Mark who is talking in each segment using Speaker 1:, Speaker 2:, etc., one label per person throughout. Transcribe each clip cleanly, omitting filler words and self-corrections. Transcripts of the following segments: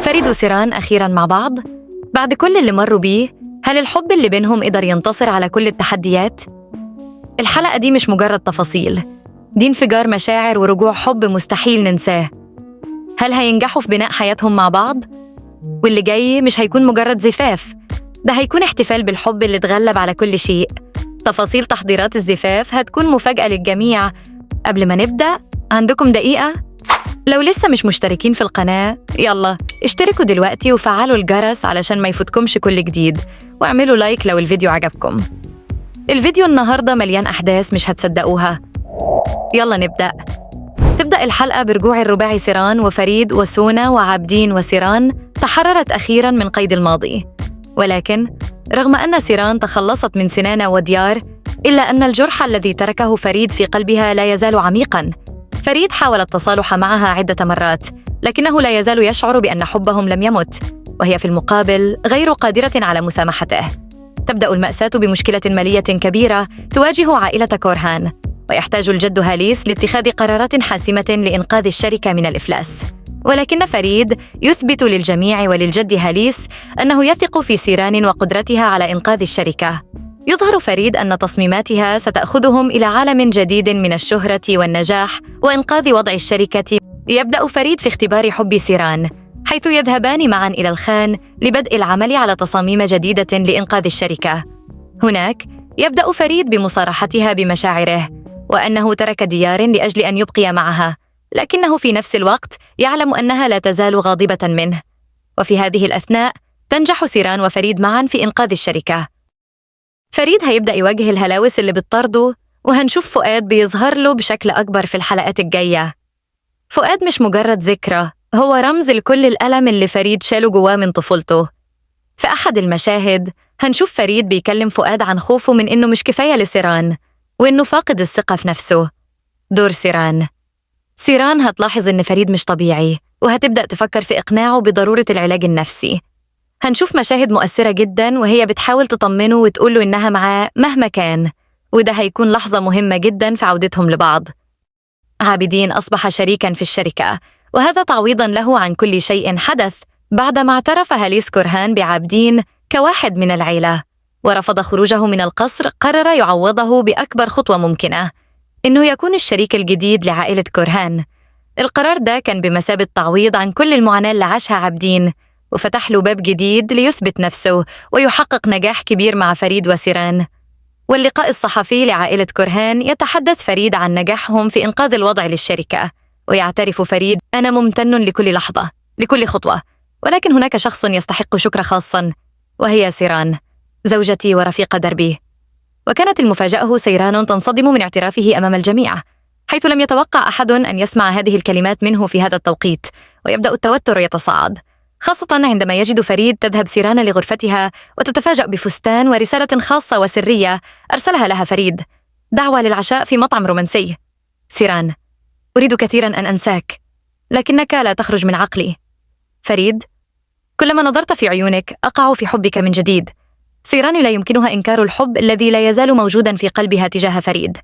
Speaker 1: فريد وسيران أخيراً مع بعض؟ بعد كل اللي مروا بيه، هل الحب اللي بينهم قدر ينتصر على كل التحديات؟ الحلقة دي مش مجرد تفاصيل، دي انفجار مشاعر ورجوع حب مستحيل ننساه. هل هينجحوا في بناء حياتهم مع بعض؟ واللي جاي مش هيكون مجرد زفاف، ده هيكون احتفال بالحب اللي اتغلب على كل شيء. تفاصيل تحضيرات الزفاف هتكون مفاجأة للجميع. قبل ما نبدأ، عندكم دقيقة؟ لو لسه مش مشتركين في القناة، يلا اشتركوا دلوقتي وفعلوا الجرس علشان ما يفوتكمش كل جديد، واعملوا لايك لو الفيديو عجبكم. الفيديو النهاردة مليان أحداث مش هتصدقوها. يلا نبدأ. تبدأ الحلقة برجوع الرباعي سيران وفريد، وسونا وعابدين وسيران تحررت أخيراً من قيد الماضي. ولكن رغم أن سيران تخلصت من سنانة وديار، إلا أن الجرح الذي تركه فريد في قلبها لا يزال عميقاً. فريد حاول التصالح معها عدة مرات، لكنه لا يزال يشعر بأن حبهم لم يمت، وهي في المقابل غير قادرة على مسامحته. تبدأ المأساة بمشكلة مالية كبيرة تواجه عائلة كورهان، ويحتاج الجد هاليس لاتخاذ قرارات حاسمة لإنقاذ الشركة من الإفلاس. ولكن فريد يثبت للجميع وللجد هاليس أنه يثق في سيران وقدرتها على إنقاذ الشركة. يظهر فريد أن تصميماتها ستأخذهم إلى عالم جديد من الشهرة والنجاح وإنقاذ وضع الشركة. يبدأ فريد في اختبار حب سيران، حيث يذهبان معاً إلى الخان لبدء العمل على تصاميم جديدة لإنقاذ الشركة. هناك يبدأ فريد بمصارحتها بمشاعره، وأنه ترك ديار لأجل أن يبقي معها، لكنه في نفس الوقت يعلم أنها لا تزال غاضبة منه. وفي هذه الأثناء تنجح سيران وفريد معاً في إنقاذ الشركة. فريد هيبدأ يواجه الهلاوس اللي بتطارده، وهنشوف فؤاد بيظهر له بشكل أكبر في الحلقات الجاية. فؤاد مش مجرد ذكرى، هو رمز لكل الألم اللي فريد شاله جواه من طفولته. في أحد المشاهد هنشوف فريد بيكلم فؤاد عن خوفه من إنه مش كفاية لسيران، وإنه فاقد الثقة في نفسه. دور سيران هتلاحظ إن فريد مش طبيعي، وهتبدأ تفكر في إقناعه بضرورة العلاج النفسي. هنشوف مشاهد مؤثرة جداً وهي بتحاول تطمنه وتقوله إنها معاه مهما كان، وده هيكون لحظة مهمة جداً في عودتهم لبعض. عابدين أصبح شريكاً في الشركة، وهذا تعويضاً له عن كل شيء حدث بعدما اعترف هاليس كورهان بعابدين كواحد من العيلة ورفض خروجه من القصر. قرر يعوضه بأكبر خطوة ممكنة، إنه يكون الشريك الجديد لعائلة كورهان. القرار ده كان بمثابة تعويض عن كل المعاناة اللي عاشها عابدين، وفتح له باب جديد ليثبت نفسه ويحقق نجاح كبير مع فريد وسيران. واللقاء الصحفي لعائلة كورهان يتحدث فريد عن نجاحهم في إنقاذ الوضع للشركة، ويعترف فريد: أنا ممتن لكل لحظة، لكل خطوة، ولكن هناك شخص يستحق شكر خاصاً، وهي سيران، زوجتي ورفيقة دربي. وكانت المفاجأة سيران تنصدم من اعترافه أمام الجميع، حيث لم يتوقع أحد أن يسمع هذه الكلمات منه في هذا التوقيت. ويبدأ التوتر يتصاعد، خاصة عندما يجد فريد تذهب سيران لغرفتها وتتفاجأ بفستان ورسالة خاصة وسرية أرسلها لها فريد: دعوة للعشاء في مطعم رومانسي. سيران: أريد كثيراً أن أنساك، لكنك لا تخرج من عقلي. فريد: كلما نظرت في عيونك أقع في حبك من جديد. سيران لا يمكنها إنكار الحب الذي لا يزال موجوداً في قلبها تجاه فريد.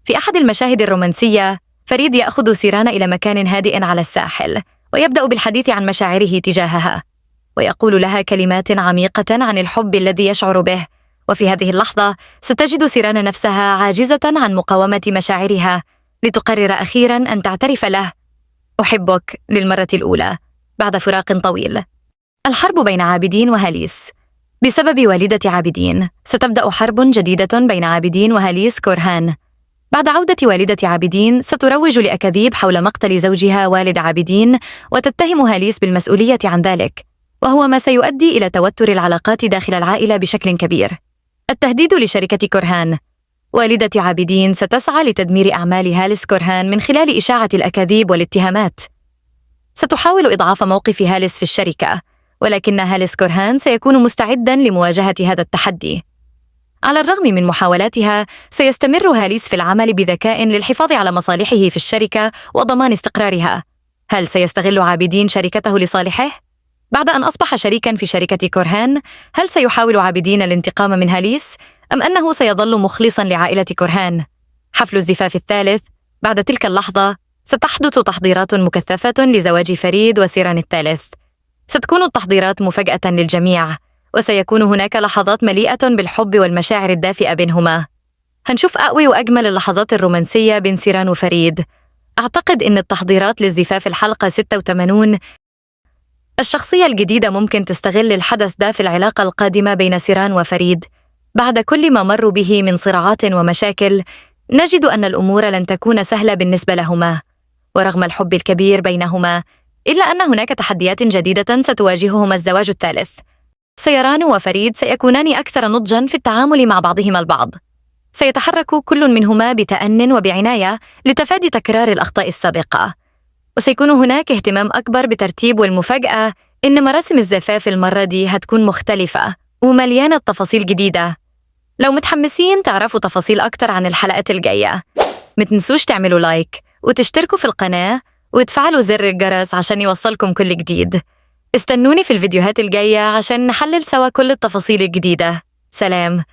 Speaker 1: في أحد المشاهد الرومانسية، فريد يأخذ سيران إلى مكان هادئ على الساحل، ويبدأ بالحديث عن مشاعره تجاهها، ويقول لها كلمات عميقة عن الحب الذي يشعر به. وفي هذه اللحظة ستجد سيران نفسها عاجزة عن مقاومة مشاعرها، لتقرر أخيراً أن تعترف له: أحبك للمرة الأولى بعد فراق طويل. الحرب بين عابدين وهاليس. بسبب والدة عابدين ستبدأ حرب جديدة بين عابدين وهاليس كورهان. بعد عودة والدة عابدين ستروج لأكاذيب حول مقتل زوجها والد عابدين، وتتهم هاليس بالمسؤولية عن ذلك، وهو ما سيؤدي إلى توتر العلاقات داخل العائلة بشكل كبير. التهديد لشركة كورهان. والدة عابدين ستسعى لتدمير أعمال هاليس كورهان من خلال إشاعة الأكاذيب والاتهامات. ستحاول إضعاف موقف هاليس في الشركة، ولكن هاليس كورهان سيكون مستعداً لمواجهة هذا التحدي. على الرغم من محاولاتها، سيستمر هاليس في العمل بذكاء للحفاظ على مصالحه في الشركة وضمان استقرارها. هل سيستغل عابدين شركته لصالحه؟ بعد أن أصبح شريكاً في شركة كورهان، هل سيحاول عابدين الانتقام من هاليس، أم أنه سيظل مخلصاً لعائلة كورهان؟ حفل الزفاف الثالث. بعد تلك اللحظة ستحدث تحضيرات مكثفة لزواج فريد وسيران الثالث. ستكون التحضيرات مفاجأة للجميع، وسيكون هناك لحظات مليئة بالحب والمشاعر الدافئة بينهما. هنشوف أقوى وأجمل اللحظات الرومانسية بين سيران وفريد. أعتقد إن التحضيرات للزفاف الحلقة 86 الشخصية الجديدة ممكن تستغل الحدث ده في العلاقة القادمة بين سيران وفريد. بعد كل ما مروا به من صراعات ومشاكل، نجد أن الأمور لن تكون سهلة بالنسبة لهما، ورغم الحب الكبير بينهما إلا أن هناك تحديات جديدة ستواجههما الزواج الثالث. سيران وفريد سيكونان أكثر نضجاً في التعامل مع بعضهما البعض. سيتحرك كل منهما بتأن وبعناية لتفادي تكرار الأخطاء السابقة، وسيكون هناك اهتمام أكبر بترتيب والمفاجأة إن مراسم الزفاف المرة دي هتكون مختلفة ومليانة تفاصيل جديدة. لو متحمسين تعرفوا تفاصيل أكتر عن الحلقات الجاية، متنسوش تعملوا لايك وتشتركوا في القناة وتفعلوا زر الجرس عشان يوصلكم كل جديد. استنوني في الفيديوهات الجاية عشان نحلل سوا كل التفاصيل الجديدة. سلام.